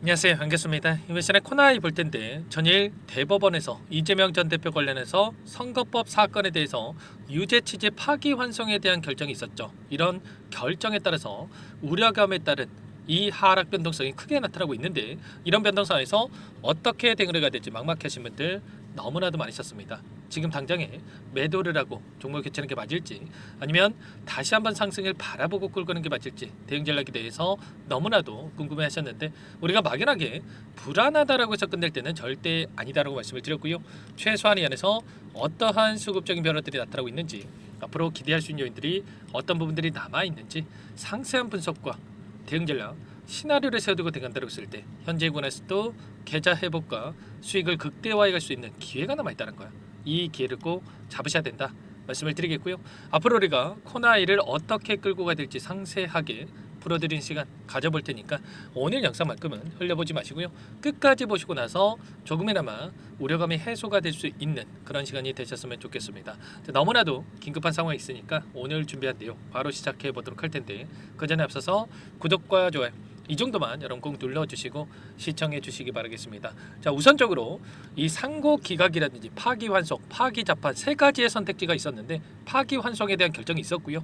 안녕하세요, 반갑습니다. 이번 시간에 코너에 볼 텐데 전일 대법원에서 이재명 전 대표 관련해서 선거법 사건에 대해서 유죄 취지 파기환송에 대한 결정이 있었죠. 이런 결정에 따라서 우려감에 따른 이 하락 변동성이 크게 나타나고 있는데, 이런 변동성에서 어떻게 대응을 해야 될지 막막하신 분들 너무나도 많으셨습니다. 지금 당장에 매도를 하고 종목 교체하는 게 맞을지, 아니면 다시 한번 상승을 바라보고 끌고는 게 맞을지 대응 전략에 대해서 너무나도 궁금해 하셨는데, 우리가 막연하게 불안하다라고 해서 끝낼 때는 절대 아니다라고 말씀을 드렸고요. 최소한 이 안에서 어떠한 수급적인 변화들이 나타나고 있는지, 앞으로 기대할 수 있는 요인들이 어떤 부분들이 남아있는지 상세한 분석과 대응 전략, 시나리오를 세워두고 대응한다고 했을 때 현재 구간에서도 계좌 회복과 수익을 극대화해 갈 수 있는 기회가 남아있다는 거야. 이 기회를 꼭 잡으셔야 된다 말씀을 드리겠고요. 앞으로 우리가 코너아이를 어떻게 끌고 가야 될지 상세하게 풀어드린 시간 가져볼 테니까 오늘 영상만큼은 흘려보지 마시고요. 끝까지 보시고 나서 조금이나마 우려감이 해소가 될 수 있는 그런 시간이 되셨으면 좋겠습니다. 너무나도 긴급한 상황이 있으니까 오늘 준비한 내용 바로 시작해 보도록 할 텐데, 그 전에 앞서서 구독과 좋아요 이 정도만 여러분 꼭 눌러주시고 시청해 주시기 바라겠습니다. 자, 우선적으로 이 상고 기각이라든지 파기환송, 파기자판 세 가지의 선택지가 있었는데, 파기환송에 대한 결정이 있었고요.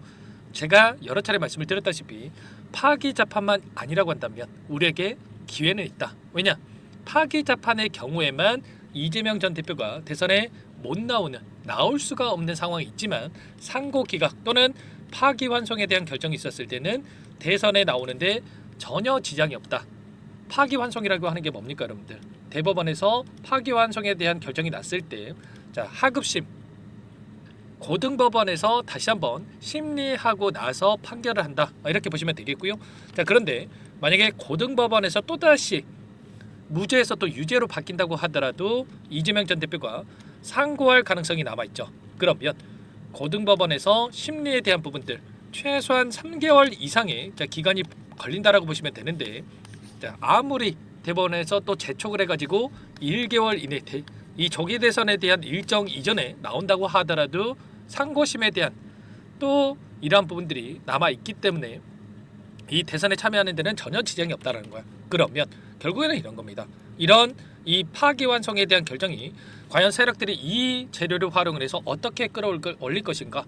제가 여러 차례 말씀을 드렸다시피 파기자판만 아니라고 한다면 우리에게 기회는 있다. 왜냐? 파기자판의 경우에만 이재명 전 대표가 대선에 못 나올 수가 없는 상황이 있지만, 상고 기각 또는 파기환송에 대한 결정이 있었을 때는 대선에 나오는데 전혀 지장이 없다. 파기환송이라고 하는 게 뭡니까, 여러분들? 대법원에서 파기환송에 대한 결정이 났을 때, 자, 하급심 고등법원에서 다시 한번 심리하고 나서 판결을 한다, 이렇게 보시면 되겠고요. 자, 그런데 만약에 고등법원에서 또다시 무죄에서 또 유죄로 바뀐다고 하더라도 이재명 전 대표가 상고할 가능성이 남아있죠. 그러면 고등법원에서 심리에 대한 부분들 최소한 3개월 이상의 기간이 걸린다라고 보시면 되는데, 자, 아무리 대법원에서 또 재촉을 해가지고 1개월 이내 이 조기 대선에 대한 일정 이전에 나온다고 하더라도 상고심에 대한 또 이러한 부분들이 남아 있기 때문에 이 대선에 참여하는 데는 전혀 지장이 없다라는 거야. 그러면 결국에는 이런 겁니다. 이런 이 파기환송에 대한 결정이 과연 세력들이 이 재료를 활용을 해서 어떻게 끌어올릴 것인가.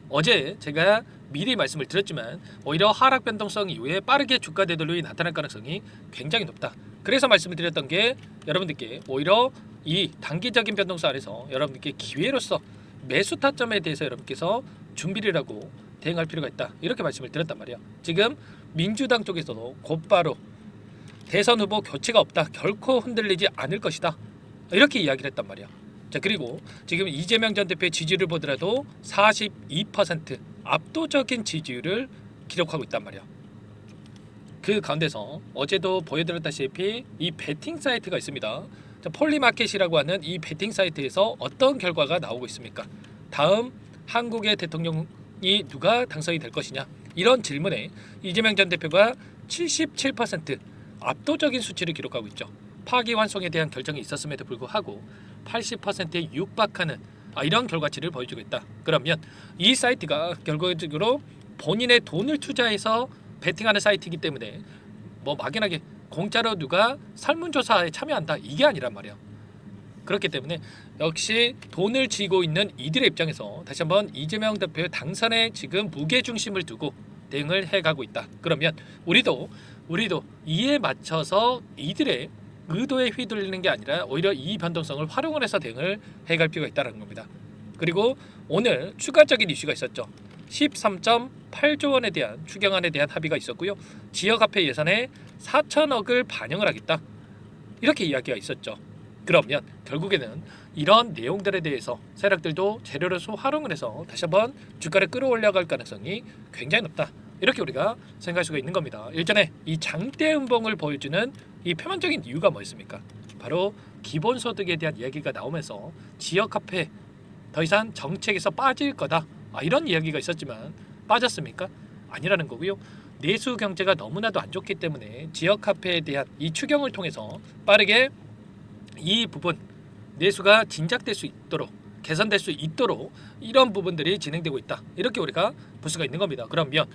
어제 제가 미리 말씀을 드렸지만 오히려 하락 변동성 이후에 빠르게 주가 되돌림이 나타날 가능성이 굉장히 높다. 그래서 말씀을 드렸던 게 여러분들께 오히려 이 단기적인 변동성 안에서 여러분들께 기회로서 매수 타점에 대해서 여러분께서 준비를 하고 대응할 필요가 있다, 이렇게 말씀을 드렸단 말이야. 지금 민주당 쪽에서도 곧바로 대선 후보 교체가 없다, 결코 흔들리지 않을 것이다, 이렇게 이야기를 했단 말이야. 자, 그리고 지금 이재명 전 대표의 지지율을 보더라도 42% 압도적인 지지율을 기록하고 있단 말이야. 그 가운데서 어제도 보여드렸다시피 이 베팅 사이트가 있습니다. 자, 폴리마켓이라고 하는 이 베팅 사이트에서 어떤 결과가 나오고 있습니까? 다음 한국의 대통령이 누가 당선이 될 것이냐, 이런 질문에 이재명 전 대표가 77% 압도적인 수치를 기록하고 있죠. 파기환송에 대한 결정이 있었음에도 불구하고 80%에 육박하는 이런 결과치를 보여주고 있다. 그러면 이 사이트가 결과적으로 본인의 돈을 투자해서 베팅하는 사이트이기 때문에 뭐 막연하게 공짜로 누가 설문조사에 참여한다, 이게 아니란 말이야. 그렇기 때문에 역시 돈을 쥐고 있는 이들의 입장에서 다시 한번 이재명 대표의 당선에 지금 무게중심을 두고 대응을 해가고 있다. 그러면 우리도 이에 맞춰서 이들의 의도에 휘둘리는 게 아니라 오히려 이 변동성을 활용을 해서 대응을 해갈 필요가 있다는 겁니다. 그리고 오늘 추가적인 이슈가 있었죠. 13.8조 원에 대한 추경안에 대한 합의가 있었고요. 지역화폐 예산에 4천억을 반영을 하겠다, 이렇게 이야기가 있었죠. 그러면 결국에는 이런 내용들에 대해서 세력들도 재료로서 활용을 해서 다시 한번 주가를 끌어올려갈 가능성이 굉장히 높다, 이렇게 우리가 생각할 수가 있는 겁니다. 일전에 이 장대 음봉을 보여주는 이 표면적인 이유가 뭐였습니까? 바로 기본소득에 대한 이야기가 나오면서 지역화폐 더 이상 정책에서 빠질 거다, 이런 이야기가 있었지만 빠졌습니까? 아니라는 거고요. 내수 경제가 너무나도 안 좋기 때문에 지역화폐에 대한 이 추경을 통해서 빠르게 이 부분 내수가 진작될 수 있도록, 개선될 수 있도록 이런 부분들이 진행되고 있다, 이렇게 우리가 볼 수가 있는 겁니다. 그러면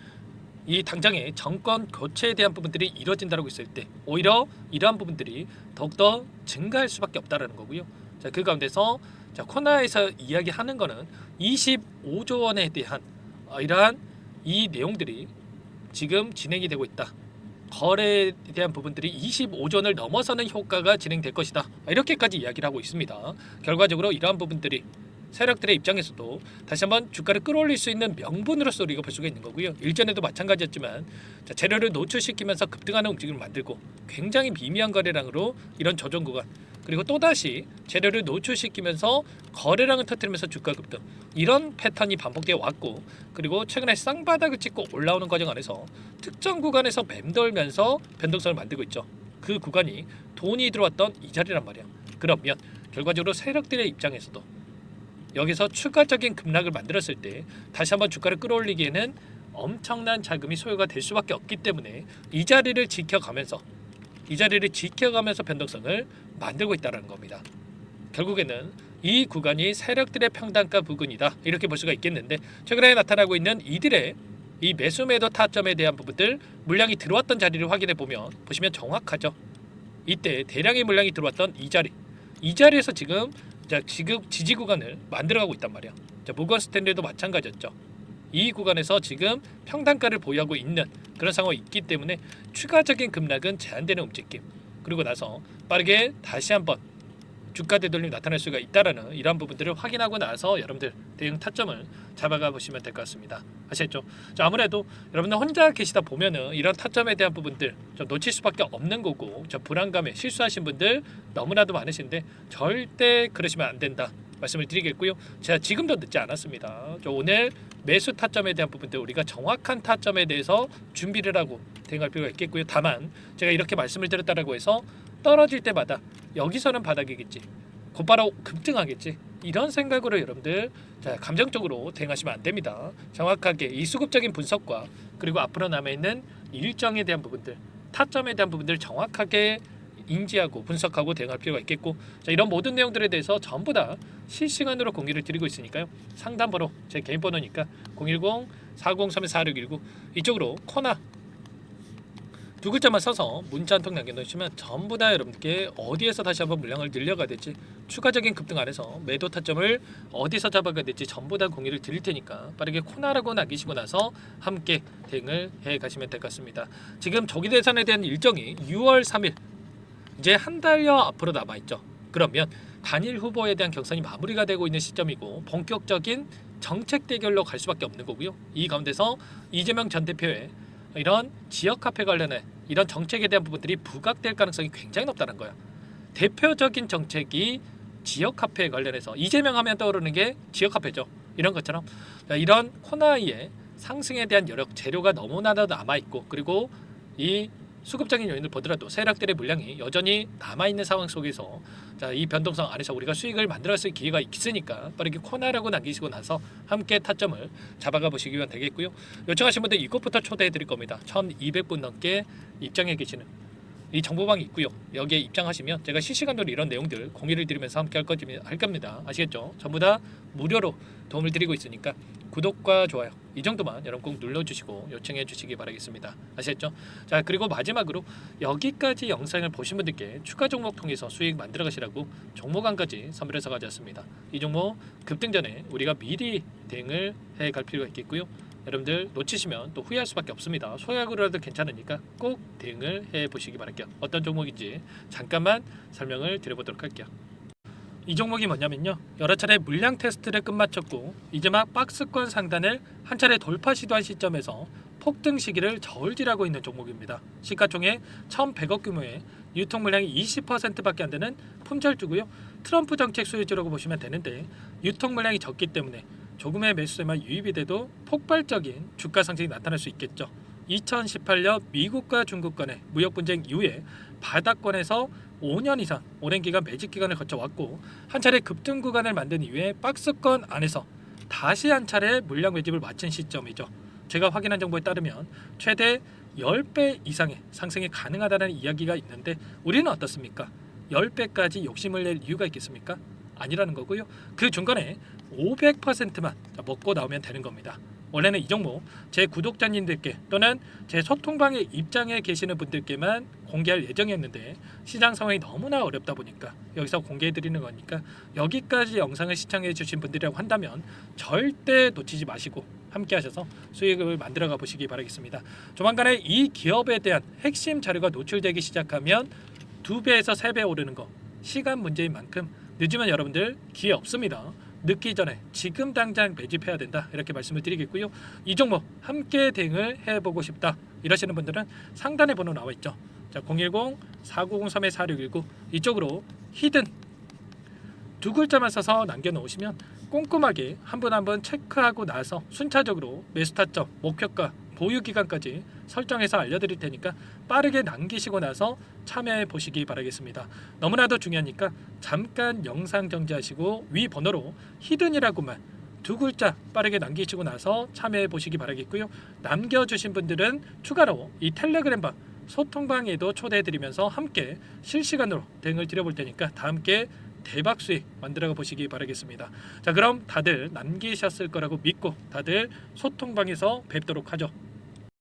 이 당장의 정권 교체에 대한 부분들이 이루어진다고 있을 때 오히려 이러한 부분들이 더욱더 증가할 수밖에 없다라는 거고요. 자, 그 가운데서 자, 코나에서 이야기하는 거는 25조 원에 대한 이러한 이 내용들이 지금 진행이 되고 있다. 거래에 대한 부분들이 25조 원을 넘어서는 효과가 진행될 것이다. 이렇게까지 이야기를 하고 있습니다. 결과적으로 이러한 부분들이 세력들의 입장에서도 다시 한번 주가를 끌어올릴 수 있는 명분으로서 우리가 볼 수가 있는 거고요. 일전에도 마찬가지였지만 자, 재료를 노출시키면서 급등하는 움직임을 만들고 굉장히 미미한 거래량으로 이런 조정 구간 그리고 또다시 재료를 노출시키면서 거래량을 터뜨리면서 주가 급등 이런 패턴이 반복되어 왔고 그리고 최근에 쌍바닥을 찍고 올라오는 과정 안에서 특정 구간에서 맴돌면서 변동성을 만들고 있죠. 그 구간이 돈이 들어왔던 이 자리란 말이야. 그러면 결과적으로 세력들의 입장에서도 여기서 추가적인 급락을 만들었을 때 다시 한번 주가를 끌어올리기에는 엄청난 자금이 소요가 될 수밖에 없기 때문에 이 자리를 지켜가면서 변동성을 만들고 있다는 겁니다. 결국에는 이 구간이 세력들의 평단가 부근이다 이렇게 볼 수가 있겠는데 최근에 나타나고 있는 이들의 이 매수 매도 타점에 대한 부분들 물량이 들어왔던 자리를 확인해 보시면 정확하죠. 이때 대량의 물량이 들어왔던 이 자리에서 지금 지지 구간을 만들어가고 있단 말이야. 자, 모건 스탠리도 마찬가지였죠. 이 구간에서 지금 평단가를 보유하고 있는 그런 상황이 있기 때문에 추가적인 급락은 제한되는 움직임. 그리고 나서 빠르게 다시 한번 주가 되돌림이 나타날 수가 있다라는 이러한 부분들을 확인하고 나서 여러분들 대응 타점을 잡아가 보시면 될 것 같습니다. 아시겠죠? 자, 아무래도 여러분들 혼자 계시다 보면은 이런 타점에 대한 부분들 좀 놓칠 수밖에 없는 거고 불안감에 실수하신 분들 너무나도 많으신데 절대 그러시면 안 된다 말씀을 드리겠고요. 제가 지금도 늦지 않았습니다. 오늘 매수 타점에 대한 부분들 우리가 정확한 타점에 대해서 준비를 하고 대응할 필요가 있겠고요. 다만 제가 이렇게 말씀을 드렸다라고 해서 떨어질 때마다 여기서는 바닥이겠지 곧바로 급등하겠지 이런 생각으로 여러분들 감정적으로 대응하시면 안 됩니다. 정확하게 이 수급적인 분석과 그리고 앞으로 남아있는 일정에 대한 부분들 타점에 대한 부분들 정확하게 인지하고 분석하고 대응할 필요가 있겠고 이런 모든 내용들에 대해서 전부 다 실시간으로 공유를 드리고 있으니까요. 상담번호 제 개인 번호니까 010-4031-4619 이쪽으로 코나 두 글자만 써서 문자 한 통 남겨놓으시면 전부 다 여러분께 어디에서 다시 한번 물량을 늘려가야 될지 추가적인 급등 안에서 매도 타점을 어디서 잡아가야 될지 전부 다 공유를 드릴 테니까 빠르게 코나라고 남기시고 나서 함께 대응을 해 가시면 될 것 같습니다. 지금 조기 대선에 대한 일정이 6월 3일 이제 한 달여 앞으로 남아있죠. 그러면 단일 후보에 대한 경선이 마무리가 되고 있는 시점이고 본격적인 정책 대결로 갈 수밖에 없는 거고요. 이 가운데서 이재명 전 대표의 이런 지역 화폐 관련해 이런 정책에 대한 부분들이 부각될 가능성이 굉장히 높다는 거야. 대표적인 정책이 지역 화폐 관련해서 이재명 하면 떠오르는 게 지역 화폐죠. 이런 것처럼 이런 코나이의 상승에 대한 여력 재료가 너무나도 남아 있고 그리고 이 수급적인 요인을 보더라도 세력들의 물량이 여전히 남아있는 상황 속에서 이 변동성 안에서 우리가 수익을 만들었을 기회가 있으니까 빠르게 코나라고 남기시고 나서 함께 타점을 잡아가 보시기면 되겠고요. 요청하신 분들 이것부터 초대해 드릴 겁니다. 1200분 넘게 입장해 계시는 이 정보방이 있고요. 여기에 입장하시면 제가 실시간으로 이런 내용들 공유를 드리면서 함께 할 겁니다. 아시겠죠? 전부 다 무료로 도움을 드리고 있으니까 구독과 좋아요 이 정도만 여러분 꼭 눌러주시고 요청해 주시기 바라겠습니다. 아시겠죠? 자, 그리고 마지막으로 여기까지 영상을 보신 분들께 추가 종목 통해서 수익 만들어 가시라고 종목안까지 선물해서 가져왔습니다. 이 종목 급등 전에 우리가 미리 대응을 해 갈 필요가 있겠고요. 여러분들 놓치시면 또 후회할 수밖에 없습니다. 소액으로라도 괜찮으니까 꼭 대응을 해 보시기 바랄게요. 어떤 종목인지 잠깐만 설명을 드려보도록 할게요. 이 종목이 뭐냐면요, 여러 차례 물량 테스트를 끝마쳤고 이제 막 박스권 상단을 한 차례 돌파 시도한 시점에서 폭등 시기를 저울질하고 있는 종목입니다. 시가총액 1,100억 규모의 유통 물량이 20%밖에 안 되는 품절주고요. 트럼프 정책 수혜주라고 보시면 되는데 유통 물량이 적기 때문에 조금의 매수세만 유입이 돼도 폭발적인 주가 상승이 나타날 수 있겠죠. 2018년 미국과 중국 간의 무역 분쟁 이후에 바닥권에서 5년 이상 오랜 기간 매집 기간을 거쳐왔고 한 차례 급등 구간을 만든 이후에 박스권 안에서 다시 한 차례 물량 매집을 마친 시점이죠. 제가 확인한 정보에 따르면 최대 10배 이상의 상승이 가능하다는 이야기가 있는데 우리는 어떻습니까? 10배까지 욕심을 낼 이유가 있겠습니까? 아니라는 거고요. 그 중간에 500%만 먹고 나오면 되는 겁니다. 원래는 이 종목 제 구독자님들께 또는 제 소통방에 입장에 계시는 분들께만 공개할 예정이었는데 시장 상황이 너무나 어렵다 보니까 여기서 공개해 드리는 거니까 여기까지 영상을 시청해 주신 분들이라고 한다면 절대 놓치지 마시고 함께 하셔서 수익을 만들어 가 보시기 바라겠습니다. 조만간에 이 기업에 대한 핵심 자료가 노출되기 시작하면 2배에서 3배 오르는 거 시간 문제인 만큼 늦으면 여러분들 기회 없습니다. 늦기 전에 지금 당장 매집해야 된다 이렇게 말씀을 드리겠고요. 이 종목 함께 대응을 해보고 싶다 이러시는 분들은 상단에 번호 나와 있죠. 자, 010-4903-4619 이쪽으로 히든 두 글자만 써서 남겨놓으시면 꼼꼼하게 한 분 한 분 체크하고 나서 순차적으로 매수 타점, 목표가, 보유 기간까지 설정해서 알려드릴 테니까 빠르게 남기시고 나서 참여해 보시기 바라겠습니다. 너무나도 중요하니까 잠깐 영상 정지하시고 위 번호로 히든이라고만 두 글자 빠르게 남기시고 나서 참여해 보시기 바라겠고요. 남겨주신 분들은 추가로 이 텔레그램방 소통방에도 초대해 드리면서 함께 실시간으로 대응을 드려볼 테니까 다 함께 대박 수익 만들어 보시기 바라겠습니다. 자, 그럼 다들 남기셨을 거라고 믿고 다들 소통방에서 뵙도록 하죠.